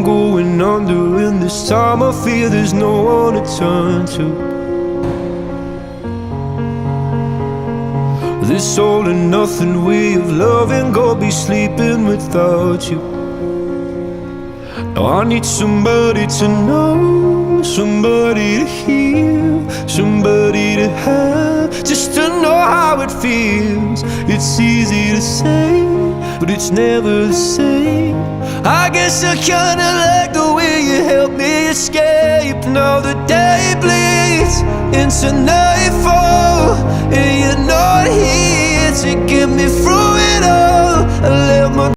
I'm going under, and this time I fear there's no one to turn to. This all and nothing way of loving, go be sleeping without you. Now I need somebody to know, somebody to hear, somebody to have, just to know how it feels. It's easy to say, but it's never the same. I guess I kinda like the way you help me escape. Now the day bleeds into nightfall, and you're not here to get me through it all. I let my